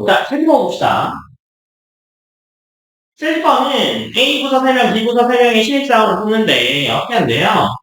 자, 세집어 봅시다. 세집어는 A 부서 3명, B 부서 3명의 신입사원을 뽑는데 어떻게 한대요?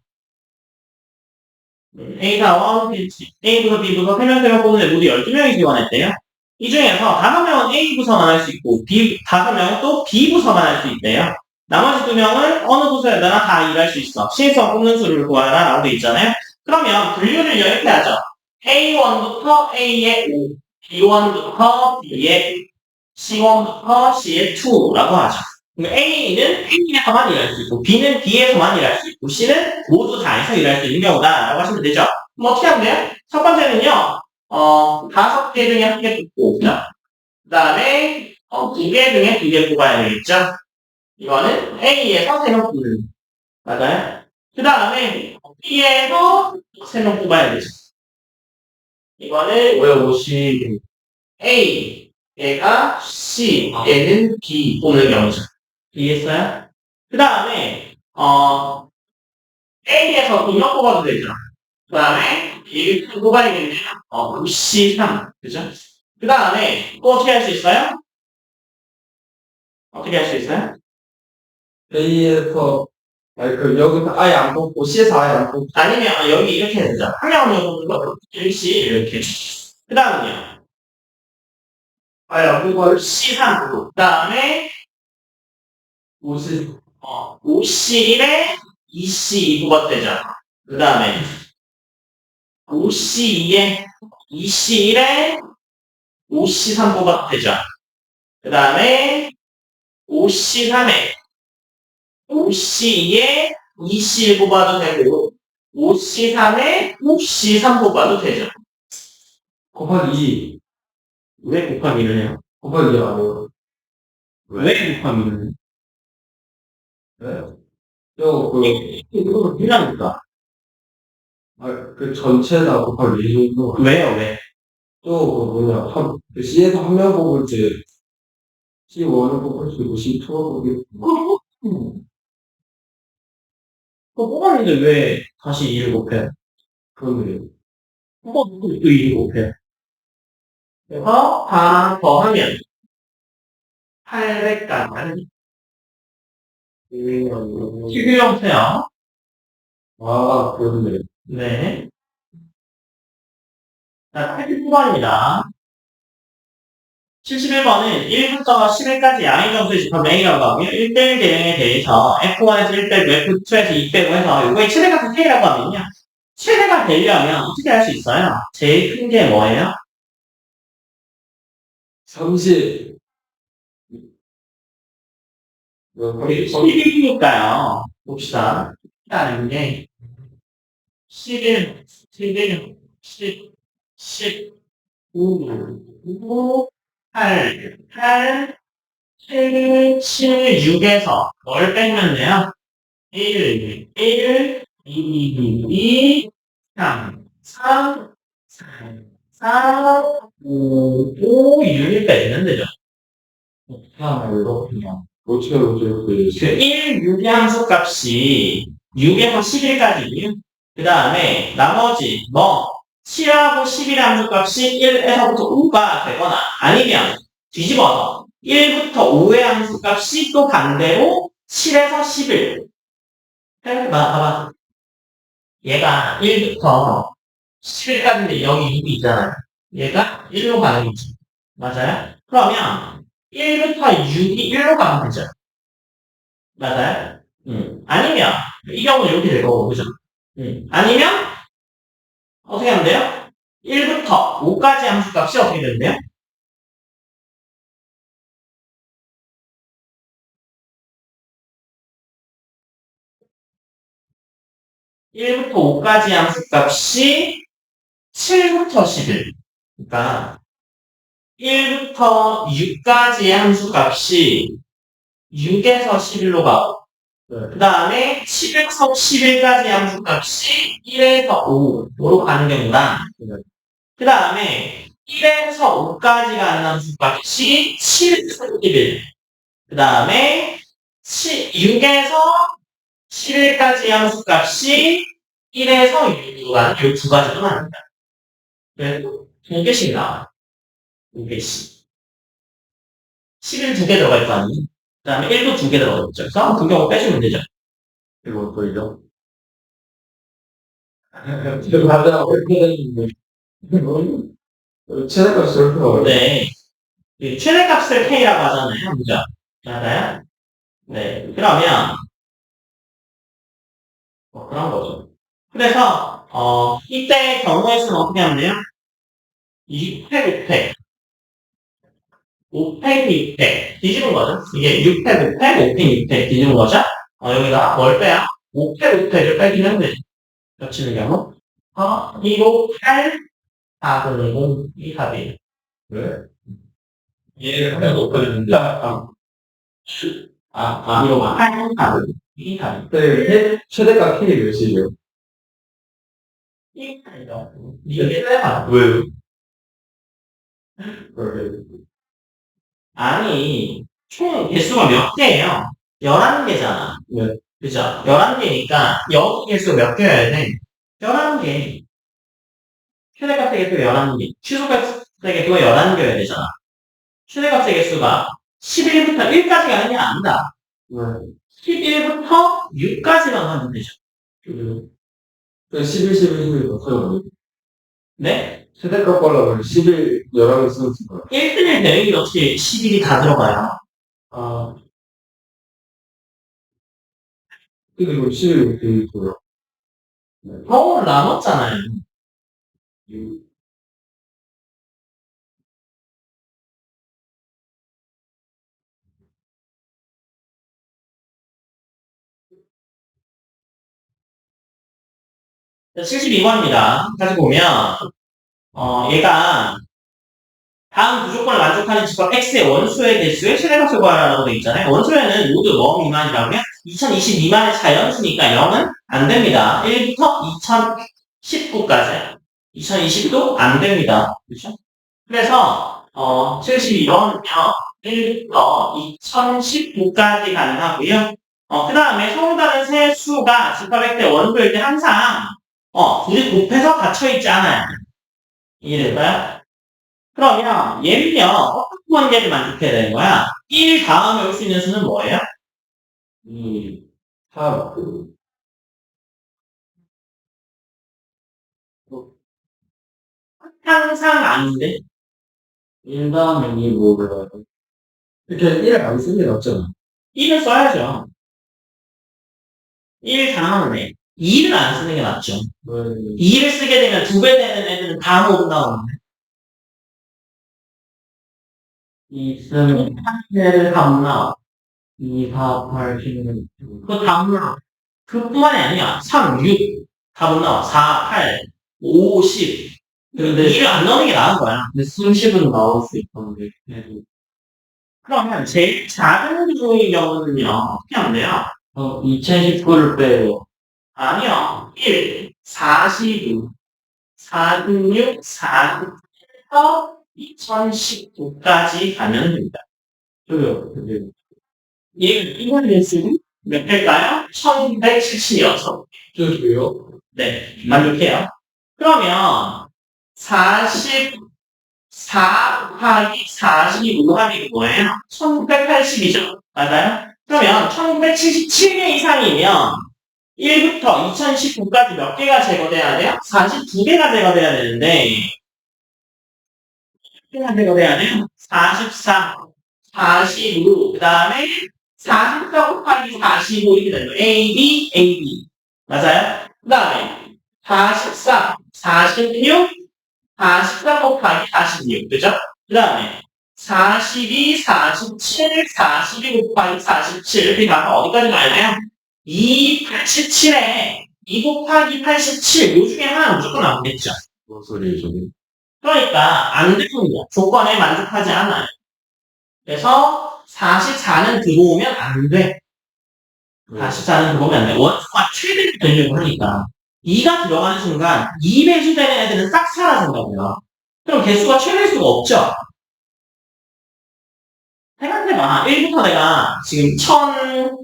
A사원, A 부서, B 부서 3명, 3명 뽑는데 모두 12명이 지원했대요. 이 중에서 5명은 A 부서만 할 수 있고 5명은 또 B 부서만 할 수 있대요. 나머지 2명은 어느 부서에다가 다 일할 수 있어. 신입사원 뽑는 수를 구하라 라고 돼 있잖아요. 그러면 분류를 이렇게 하죠. A1부터 A의 5, B1부터 B의 C1부터 C의 2라고 하죠. 그럼 A는 A에서만 일할 수 있고 B는 B에서만 일할 수 있고 C는 모두 다에서 일할 수 있는 경우다 라고 하시면 되죠. 그럼 어떻게 하면 돼요? 첫 번째는요. 5개 중에 1개 뽑고 그 다음에 2개 중에 2개 뽑아야 되겠죠. 이거는 A에서 3명 뽑는 맞아요. 그 다음에 B에서 3명 뽑아야 되죠. 이거는 왜 50? A, 얘가 C, 얘는 B 뽑는 경우죠. 이해했어요? 그 다음에 A에서 2명 뽑아도 되죠. 그 다음에 B를 뽑아야겠네요. C, 3. 그죠? 그 다음에 또 어떻게 할 수 있어요? 어떻게 할 수 있어요? A에서 여기서 아예 안 뽑고 C에서 아예 안 뽑고 아니면 여기 이렇게 해야 되죠. 한 명은 뽑는 거 1C 이렇게. 그 다음은요. 아예 안 뽑고 C, 3. 그 다음에 50 5C1에 2C2 뽑아도 되죠. 그 다음에 5C2에 2C1에 5C3 뽑아도 되죠. 그 다음에 5C3에 5C2에 2C1 뽑아도 되고 5C3에 5C3 뽑아도 되죠. 곱하기 2 왜 곱하기를 해요? 곱하기 2 아니에요? 왜 곱하기를 해요? 네? 저 이거 그냥니까. 그 전체다 곱하기 2 정도 왜요? 왜? C에서 한 명 뽑을 때 C1을 뽑을 수 있고 C2를 뽑을 그거 뽑았는데 왜 다시 2를 곱해요? 그러네요. 또 2를 곱해요. 그래서 다 더하면 800까지 TQ 형태요. 아, 그렇네요. 네. 자, 89번입니다. 71번은 1부터 11까지 양의 점수의 집합 A라고 하고요. 1대1 대응에 대해서 F1에서 1 빼고 F2에서 2 빼고 해서 이거의 최대가 K라고 하면요. 최대가 되려면 어떻게 할 수 있어요? 제일 큰 게 뭐예요? 30 11이니까요. 봅시다. 일단은 게 11, 11, 10, 9, 8, 8, 7, 7, 6에서 뭘 빼면 돼요? 1, 1, 2, 2, 3, 3, 4, 4, 5, 5, 6을 빼면 되죠. 그냥. 어떻게 그 1, 6의 함수 값이 6에서 11까지. 그 다음에 나머지 7하고 11의 함수 값이 1에서부터 5가 되거나 아니면 뒤집어서 1부터 5의 함수 값이 또 반대로 7에서 11. 봐봐. 얘가 1부터 11까지인데 여기 6이 있잖아요. 얘가 1로 가는 거지. 맞아요? 그러면 1부터 6이 1로 가면 되죠. 맞아요? 아니면 이 경우는 이렇게 될 거고, 그죠? 아니면 어떻게 하면 돼요? 1부터 5까지 함수 값이 어떻게 되는데요? 1부터 5까지 함수 값이 7부터 11. 그러니까 1부터 6까지의 함수 값이 6에서 11로 가고 그 다음에 7에서 11까지 함수 값이 1에서 5로 가는 경우랑 그 다음에 1에서 5까지 가는 함수 값이 7에서 11. 그 다음에 6에서 11까지 함수 값이 1에서 6으로 가는 이 두 가지도 나옵니다. 그래서 2개씩 나와요. 210. 11 두 개 들어갈 거 아니에요? 그 다음에 1도 두 개 들어가겠죠. 그래서 두 경우 빼주면 되죠. 이거 보이죠? 지금 가장 어렵게 되는데. 최대값이 이렇게 나와요. 네. 이 최대값을 K라고 하잖아요. 그죠? 맞아요? 네. 그러면, 그런 거죠. 그래서, 이때 경우의 수는 어떻게 하면 돼요? 6팩, 5팩. 5팩, 6팩. 뒤집은 거죠. 이게 6팩, 5팩, 5팩, 6팩. 뒤집은 거죠. 여기다 뭘 빼요? 5팩, 5팩을 빼기는 돼. 겹치는 경우. 2, 5, 8, 4분의 0, 이 답이에요. 왜? 얘를 하면 높아지는데. 이거 8, 4, 이 답이. 네, 최대값 K 몇이에요? 이 답이죠. 이게 빼봐. 왜요? 그래. 아니, 총 개수가 몇 개예요? 11개잖아. 네. 그죠? 11개니까 여기 개수 몇 개여야 돼? 11개. 최대값의 개수가 11개. 취소값의 개수가 11개여야 되잖아. 최대값의 개수가 11부터 1까지 가는 게 아니다. 네. 11부터 6까지만 하면 되죠. 그 11, 11, 11 어때요? 네? 최대값 걸려면 11, 11개 쓰는 거야. 1대1 대응이 없이 11이 다 들어가요. 근데 이거 11 이렇게 있고요. 서울 나눴잖아요. 자, 72번입니다. 다시 보면, 얘가 다음 두 조건을 만족하는 집합 X의 원소의 개수의 최대값을 구하라고 되어 있잖아요. 원소에는 모두 뭐 미만이라고요? 2020 미만의 자연수니까 0은 안 됩니다. 1부터 2019까지. 2020도 안 됩니다. 그렇죠? 그래서 72번은요. 1부터 2019까지 가능하고요. 그 다음에 서로 다른 세 수가 집합 X의 원소일 때 항상 둘이 곱해서 닫혀있지 않아요. 이해될까요? 그러면 얘는요, 어떤 관계를 만족해야 되는 거야? 1 다음에 올 수 있는 수는 뭐예요? 2, 3, 항상 아닌데? 1 다음에 2 뭐를 이렇게 1을 안 쓰는 게 낫잖아. 1을 써야죠. 1 다음에 2를 안 쓰는 게 낫죠. 네. 2를 쓰게 되면 2배 되는 애들은 다 못 나오는데. 2 쓰면 3배를 다 못 나와. 2, 4, 8, 10, 그거 다 못 나와. 그뿐만이 아니야. 3, 6, 다 못 나와. 4, 8, 5, 10. 근데 2를 안 넣는 게 나은 거야. 근데 수십은 나올 수 있던데. 그러면 제일 작은 비중의 경우는요, 어떻게 하면 돼요? 2019를 빼요. 아니요. 1, 42, 46, 47에서 2019까지 가면 됩니다. 저요. 근데 이건 개수는 몇 개일까요? 1977이어서. 저도요. 네, 만족해요. 그러면 44 곱하기 42 곱하기 뭐예요? 1980이죠. 맞아요? 그러면 1977개 이상이면 1부터 2019까지 몇 개가 제거돼야 돼요? 42개가 제거돼야 되는데 몇 개가 제거돼야 돼요? 44, 45, 그 다음에 44 곱하기 45 이렇게 되는 거예요. A, B, A, B. 맞아요? 그 다음에 44, 46, 44 곱하기 46. 그죠? 그 다음에 42, 47, 42 곱하기 47. 이렇게 가면 어디까지 가야 돼요? 2, 87에 2 곱하기 87. 요 중에 하나 무조건 나오겠죠. 뭔 소리예요, 저게? 그러니까 안 됩니다. 조건에 만족하지 않아요. 그래서 44는 들어오면 안 돼. 44는 들어오면 안 돼. 원소가 최대로 되려고 하니까 2가 들어가는 순간 2배수 되는 애들은 싹 사라진다고요. 그럼 개수가 최대일 수가 없죠. 생각해봐. 1부터 내가 지금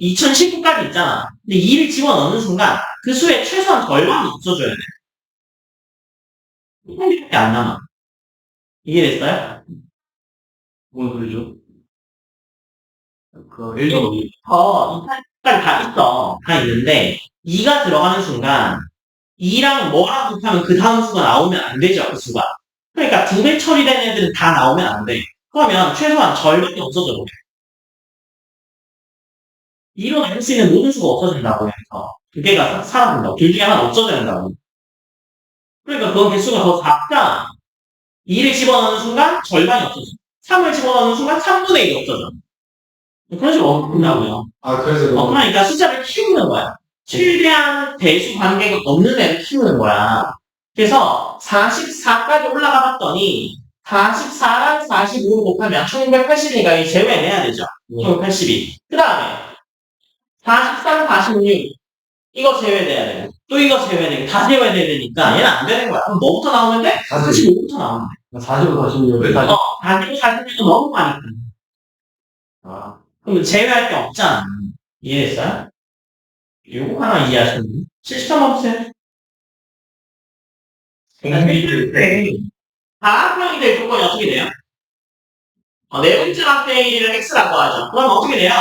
2019까지 있잖아. 근데 2를 집어넣는 순간 그 수의 최소한 절반은 없어져야 돼. 1밖에 안 남아. 이해됐어요? 뭔 소리죠? 그 1도 1부터 2까지 다 있어. 다 있는데 2가 들어가는 순간 2랑 뭐랑 곱하면 그 다음 수가 나오면 안 되죠, 그 수가. 그러니까 두 배 처리된 애들은 다 나오면 안 돼. 그러면 최소한 절반이 없어져 버려. 2로 나눌 수 있는 모든 수가 없어진다고 해서 두 개가 사라진다고. 둘 중에 하나 없어져야 된다고. 그러니까 그건 개수가 더 작다. 2를 집어넣는 순간 절반이 없어져. 3을 집어넣는 순간 3분의 1이 없어져. 그런 식으로 얻는다고요. 아, 그래서 그러니까 숫자를 키우는 거야. 최대한 대수 관계가 없는 애를 키우는 거야. 그래서 44까지 올라가 봤더니 44랑 45를 곱하면 1680이니까 제외해내야 되죠. 1682. 그 다음에 43, 46 이거 제외돼야 되고 또 이거 제외되고 다 제외돼야 되니까 얘는 안 되는 거야. 그럼 뭐부터 나오면 돼? 45부터 나오면 돼. 40부터 46. 45, 46은 너무 많이 큰. 그럼 제외할 게 없잖아. 이해했어요? 요거 하나 이해하셨니? 73번 보세요. 다합형이 될 조건이 어떻게 돼요? 네 번째 합의 1을 x라고 하죠. 그럼 어떻게 돼요?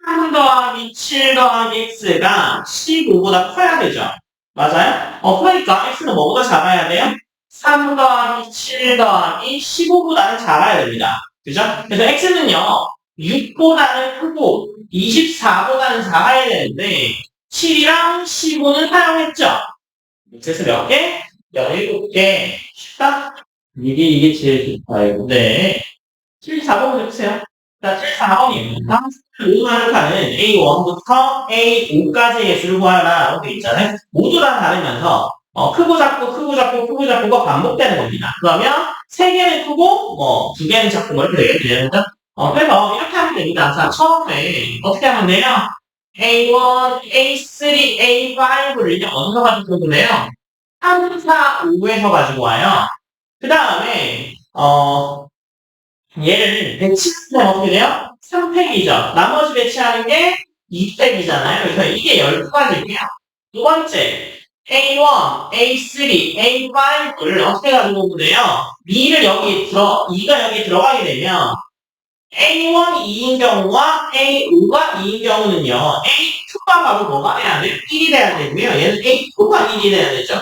3 더하기 7 더하기 x가 15보다 커야 되죠. 맞아요? 그러니까 x는 뭐보다 작아야 돼요? 3 더하기 7 더하기 15보다는 작아야 됩니다. 그죠? 그래서 x는요, 6보다는 크고 24보다는 작아야 되는데 7이랑 15는 사용했죠. 그래서 몇 개? 17개. 쉽다? 이게 제일 좋다, 이거. 네. 74번 해주세요. 자, 74번이에요. 모두 하는 A1부터 A5까지의 수를 구하라. 라고 되어 있잖아요. 모두 다 다르면서, 크고 작고, 크고 작고, 크고 작고가 반복되는 겁니다. 그러면, 3개는 크고, 2개는 작고, 뭐 이렇게 되겠죠. 그래서 이렇게 하면 됩니다. 자, 처음에, 어떻게 하면 돼요? A1, A3, A5를 어디서 가지고 오래요? 3, 4, 5에서 가지고 와요. 그 다음에, 얘를 배치하면 어떻게 돼요? 3팩이죠. 나머지 배치하는 게 2팩이잖아요. 그래서 이게 12가지고요. 두 번째, A1, A3, A5를 어떻게 가지고 오면 돼요? 2가 여기 들어가게 되면 A1이 2인 경우와 A5가 2인 경우는요. A2가 바로 뭐가 돼야 돼요? 1이 돼야 되고요. 얘는 A2가 1이 돼야 되죠.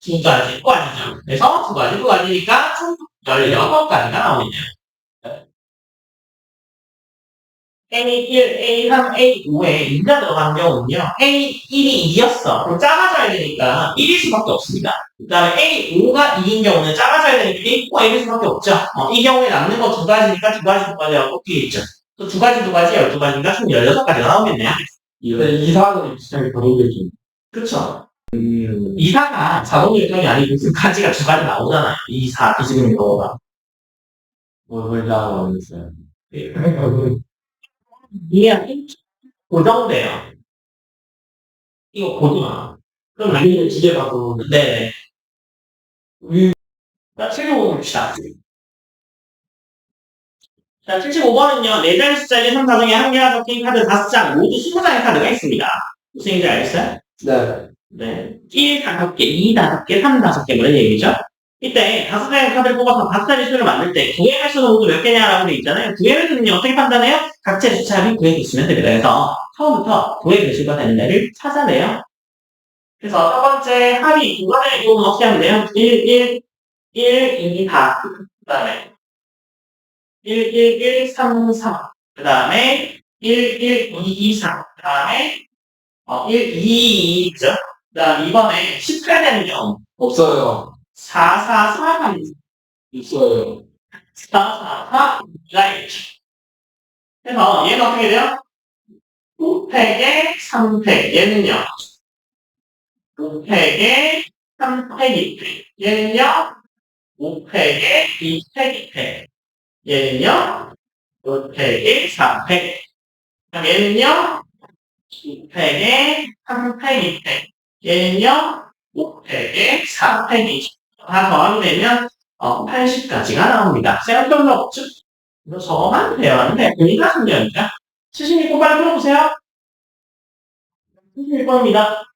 두 가지, 두 가지죠. 그래서 두 가지, 두 가지니까 총 16가지가 나오네요. A1, A3, A5에 2가 들어간 경우는요. A1이 2였어. 그럼 작아져야 되니까 1일 수밖에 없습니다. 그 다음에 A5가 2인 경우는 작아져야 되니까 A4가 1일 수밖에 없죠. 이 경우에 남는 거 두 가지니까 두 가지, 두 가지가 꺾이겠죠. 또 두 가지, 두 가지, 12가지니까 총 16가지가 나오겠네요. 이사는 진짜 결혼되지. 그쵸. 이사가 자동 결정이 아니고 두 가지가 두 가지 나오잖아요. 이사, 뒤집는 거가. 뭘 나가고 있어요. 이게 고정돼요. 이거 고정. 그럼 우리는 기계 봐도 네네. 자, 75번 봅시다. 자, 75번은요, 4자리 숫자의 3, 4 중에 한 개가 적힌 카드 5장, 모두 20장의 카드가 있습니다. 무슨 얘기인지 알겠어요? 네. 네. 1 5개, 2 5개, 3 5개, 뭐 이런 얘기죠? 이때 5장의 카드를 뽑아서 5자리 수를 만들 때 구의 횟수는 모두 몇 개냐라고 되어 있잖아요. 구의 횟수는요, 어떻게 판단해요? 각체 숫자 합이 구의 개수면 됩니다. 그래서 처음부터 구의 개수가 되는 애를 찾아내요. 그래서 첫 번째 합이 두 가지를 뽑으면 어떻게 하면 돼요? 1, 2, 4. 그 다음에 1, 1, 1, 3, 3. 그 다음에 1, 1, 2, 2, 3. 그 다음에 1, 2, 2, 그죠? 그 다음 이번에 10가 되는 경우 없어요. 4, 4, 4, 3. 있어요. 4, 4, 4가 있죠. 그래서 얘는 어떻게 돼요? 5팩에 3팩. 얘는요? 5팩에 3팩 2팩. 얘는요? 5팩에 2팩 2팩. 얘는요? 5팩에 4팩. 그럼 얘는요? 2팩에 3팩 2팩. 얘는요? 5팩에 4팩 2팩. 다 더하게 되면 80까지가 나옵니다. 생각별로 없죠? 이거 저만 배웠는데 본인가 숨겨니까 76번 빨리 풀어보세요. 76번입니다.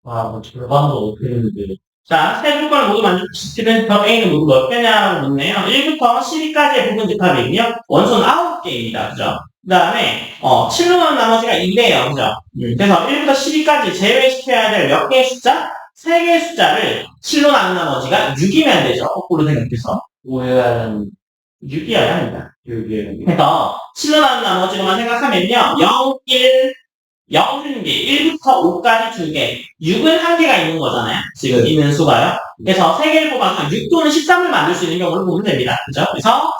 아, 절반도 어떻게 했는데. 자, 세 조건을 모두 만족시키는 점 A는 모두 몇 개냐라고 묻네요. 1부터 12까지의 부분 집합이군요. 원소는 9개입니다. 그죠? 그 다음에, 7로 나온 나머지가 2대예요. 그죠? 그래서 1부터 12까지 제외시켜야 될 몇 개의 숫자? 3개의 숫자를 7로 나눈 나머지가 6이면 되죠. 거꾸로 생각해서. 6이어야 합니다. 그래서 7로 나눈 나머지로만 생각하면요. 0, 1, 0은 개, 1부터 5까지 2개, 6은 1개가 있는 거잖아요. 지금 있는 수가요. 그래서 3개를 뽑아서 6 또는 13을 만들 수 있는 경우를 보면 됩니다. 그죠? 그래서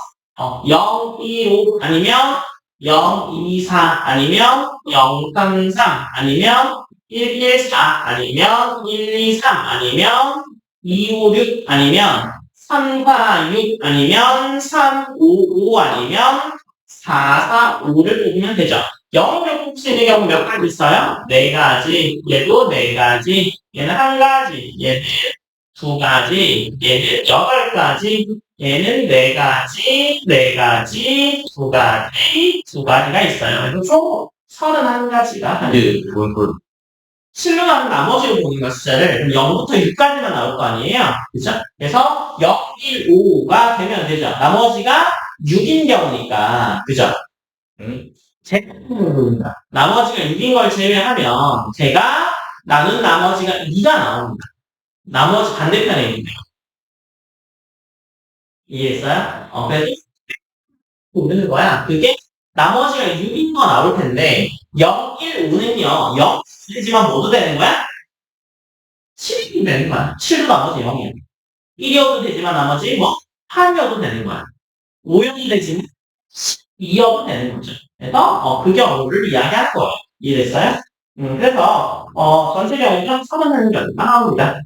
0, 2, 5 아니면 0, 2, 4 아니면 0, 3, 3 아니면 1, 1, 4 아니면 1, 2, 3 아니면 2, 5, 6 아니면 3, 4, 6 아니면 3, 5, 5 아니면 4, 4, 5를 뽑으면 되죠. 영어를 뽑을 수 있는 경우 몇 가지 있어요? 4가지, 얘도 4가지, 얘는 1가지, 얘는 2가지, 얘는 8가지, 얘는 4가지, 4가지, 2가지, 2가지가 있어요. 그래서 총 31가지가 실로 나는 나머지로 보는 거 숫자를 그럼 0부터 6까지만 나올 거 아니에요? 그죠? 그래서 0, 1, 5가 되면 되죠. 나머지가 6인 경우니까, 그죠? 제곱을 보인다. 나머지가 6인 걸 제외하면 제가 나눈 나머지가 2가 나옵니다. 나머지 반대편에 있는데요. 이해했어요? 그래서 보는 거야. 그게 나머지가 6인 거 나올 텐데 0, 1, 5는요. 0 되지만 모두 되는 거야? 7이 되는 거야. 7도 나머지 0이야. 1이어도 되지만 나머지 8이어도 되는 거야. 5여도 되지만 2여도 되는 거죠. 그래서 그 경우를 이야기할 거예요. 이해됐어요? 그래서 전체적으로 서문하는 게 얼마 나옵니다.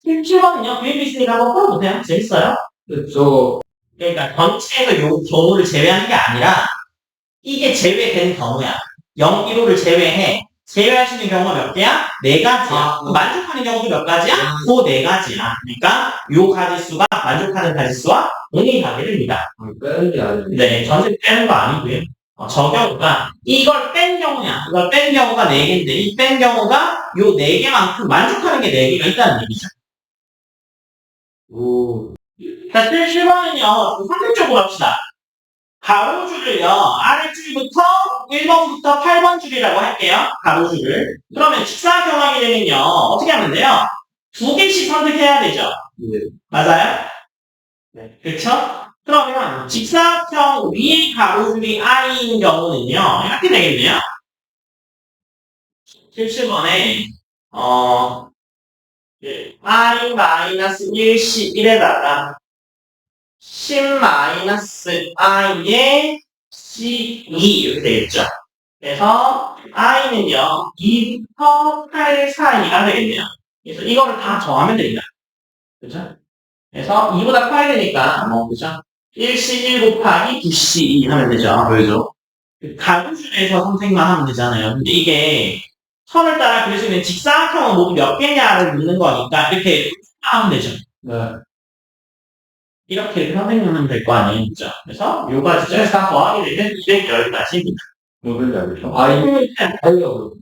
7번은요, 구입이 있으니까 한번 풀어보세요. 재밌어요? 그렇죠. 그러니까 전체에서 요 경우를 제외하는 게 아니라 이게 제외된 경우야. 0, 1, 5를 제외해. 제외할 수 있는 경우가 몇 개야? 4가지야. 만족하는 경우도 몇 가지야? 그 4가지야. 그러니까 요 가지수가 만족하는 가지수와 동일히 가게 됩니다. 빼는 게 아니에요. 네, 전체 빼는 거 아니고요. 저 경우가 이걸 뺀 경우냐. 이걸 뺀 경우가 4개인데 이 뺀 경우가 요 4개만큼 만족하는 게 4개가 있다는 얘기죠. 오. 자, 7번은요. 상대적으로 합시다. 가로줄을요. 아래줄부터 1번부터 8번 줄이라고 할게요. 가로줄을. 그러면 직사각형하게 되면요. 어떻게 하면 돼요? 2개씩 선택해야 되죠. 네. 맞아요? 네. 그렇죠? 그러면 직사각형 위에 가로줄이 i인 경우는요. 이렇게 되겠네요. 77번에 i-1, 11에다가 10-i의 C2 이렇게 되겠죠. 그래서 i는요 2부터 8 사이가 되겠네요. 그래서 이거를 다 정하면 됩니다. 그죠? 그래서 2보다 커야 되니까 그죠? 1C1 곱하기 9C2 하면 되죠. 왜죠? 가로줄에서 선택만 하면 되잖아요. 근데 이게 선을 따라 그릴 수 있는 직사각형은 모두 몇 개냐를 묻는 거니까 이렇게 하면 되죠. 네. 이렇게 선택만 하면 될 거 아니에요. 그죠? 그래서 요 가지를 다 더하게 되면 210가지입니다. 뭐를 알겠죠? 하려고.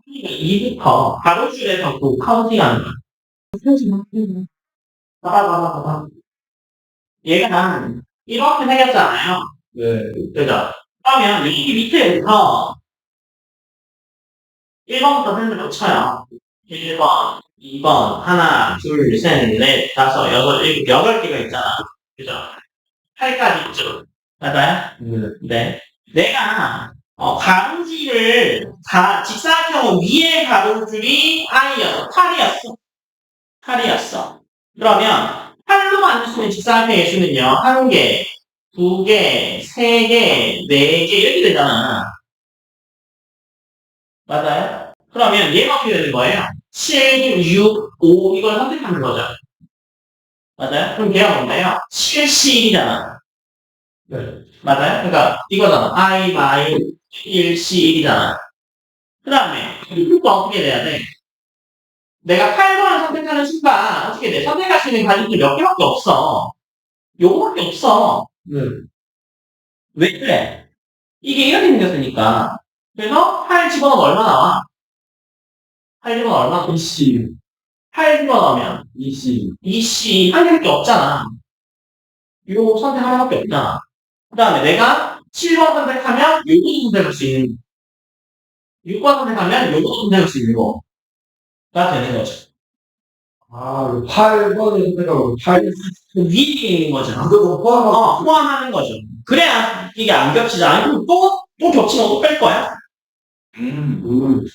2부터 가로줄에서 그 카운팅하는 거야. 봐봐. 얘가 이렇게 생겼잖아요. 네. 그죠? 그러면 여기 밑에부터 1번부터 펜을 쳐요. 1번, 2번, 하나, 둘, 셋, 넷, 다섯, 여섯, 일곱, 8개가 있잖아. 그죠? 8까지 있죠. 맞아요? 네. 네. 내가, 가로줄을, 직사각형 위에 가로줄이 i였어. 8이었어. 그러면, 8로 만들 수 있는 직사각형의 수는요, 1개, 2개, 3개, 4개, 이렇게 되잖아. 맞아요? 그러면 얘가 어떻게 되는 거예요? 7, 6, 5 이걸 선택하는 거죠. 맞아요? 그럼 걔가 뭔가요? 7, 11이잖아. 네. 맞아요? 그러니까 이거잖아. I, 1, C, 1이잖아. 그 다음에 이거 어떻게 돼야 돼? 내가 8번을 선택하는 순간 어떻게 돼? 선택할 수 있는 가지수 몇 개밖에 없어. 요거밖에 없어. 네. 왜 그래? 이게 이렇게 생겼으니까. 그래서 8 집어넣으면 얼마 나와? 8 집어넣으면 얼마 나와? PC. 8 집어넣으면 20. 2C 한 개밖에 없잖아. 이거 선택 하나밖에 없잖아. 그 다음에 내가 7번 선택하면 요거 선택할 수 있는 6번 선택하면 요거 선택할 수 있는 거가 되는 거죠. 아, 8번을 선택하고 8. 그 위에 있는 거죠. 그거 포함하고. 포함하는 거죠. 그래야 이게 안 겹치잖아. 그럼 또 겹치면 또 뺄 거야. 음.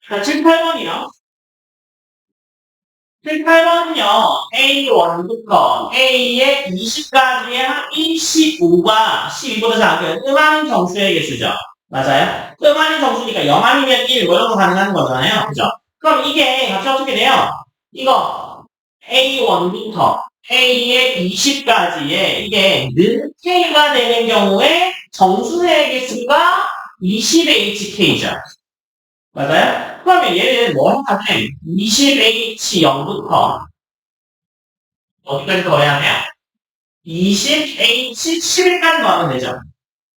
자, 7, 8번이요. 7, 8번은요, A1부터 A의 20까지의 합이 15과 12보다 작은 끔아닌 정수의 개수죠. 맞아요? 끔아닌 정수니까 0 아니면 1, 뭐 이런 거 가능한 거잖아요. 그죠? 그럼 이게 같이 어떻게 돼요? 이거 A1부터 A의 20까지의 이게 는 K가 되는 경우에 정수의 개수가 20HK죠. 맞아요? 그러면 얘는 뭐 하면 20H0부터 어디까지 더해야 하냐? 20H11까지 더하면 되죠.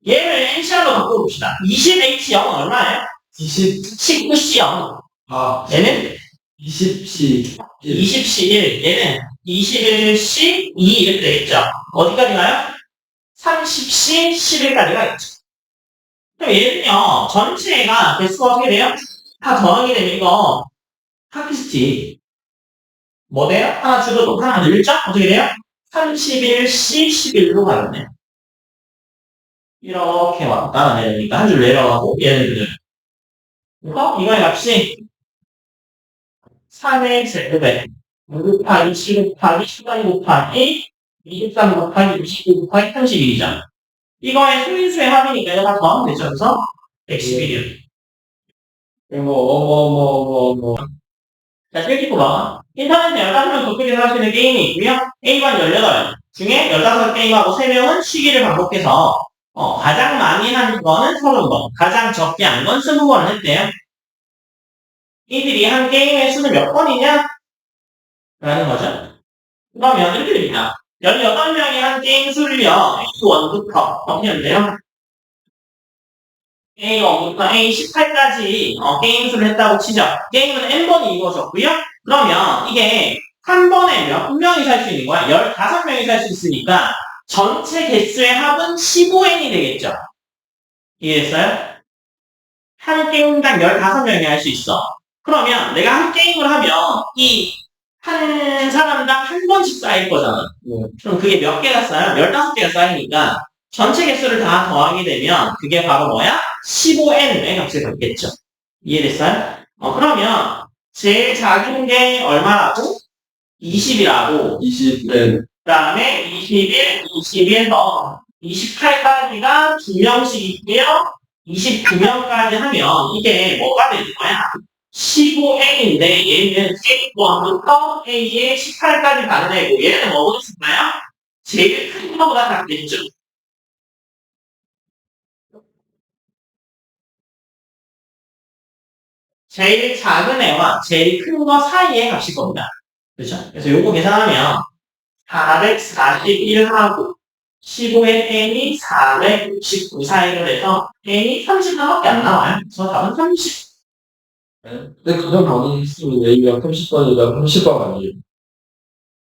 얘를 NCR로 바꿔봅시다. 20H0은 얼마예요? 19C0. 아, 얘는 20C. 20C1. 얘는 21C2 이렇게 되겠죠. 어디까지 가요? 30C 11까지 가겠죠. 그럼 얘는요, 전체가 개수가 어떻게 돼요? 다 더하게 되면 이거 핫피스티 뭐 돼요? 하나 줄어도 하나 늘죠? 어떻게 돼요? 31C 11로 가겠네. 이렇게 왔다 내려니까 한 줄 내려가고 얘네들은 이거의 값이 3의 제곱에 6 곱하기 7 곱하기 13 곱하기 23 곱하기 29 곱하기 31이잖아. 이거의 소인수의 합이니까 이거 다 더하면 되죠. 그래서 111이요. 자, 실기고 봐. 인터넷에 15명 독특해서 할 수 있는 게임이 있고요. A반 18 중에 15게임하고 3명은 쉬기를 반복해서 가장 많이 한 거는 30번, 가장 적게 한 건 20번을 했대요. 이들이 한 게임의 수는 몇 번이냐? 라는 거죠. 그러면 이렇게 됩니다. 18명이 한 게임 수를요, A1부터 어떻게 하면 돼요? A1부터 A18까지 게임 수를 했다고 치죠. 게임은 N번이 이루어졌고요. 그러면 이게 한 번에 몇 명이 살 수 있는 거야? 15명이 살 수 있으니까 전체 개수의 합은 15N이 되겠죠. 이해했어요? 한 게임당 15명이 할 수 있어. 그러면 내가 한 게임을 하면 이 한 사람당 한 번씩 쌓일 거잖아. 그럼 그게 몇 개가 쌓여? 15개가 쌓이니까 전체 개수를 다 더하게 되면 그게 바로 뭐야? 15N의 값이 되겠죠. 이해됐어요? 그러면 제일 작은 게 얼마라고? 20이라고. 20N. 그 다음에 21, 21더 28까지가 2명씩 있고요. 29명까지 하면 이게 뭐가 되는 거야? 15A인데 얘는 K1부터 A에 18까지 가는 애고 얘는 뭐가 있을까요? 제일 큰 거보다 작겠죠. 제일 작은 애와 제일 큰 거 사이의 값일 겁니다. 그렇죠? 그래서 요거 계산하면 441하고 15의 n이 469 사이로 돼서 n이 30번밖에 안 나와요. 그래서 답은 30. 근데 가장 많이 했으면 A가 30번이다 30번 아니에요?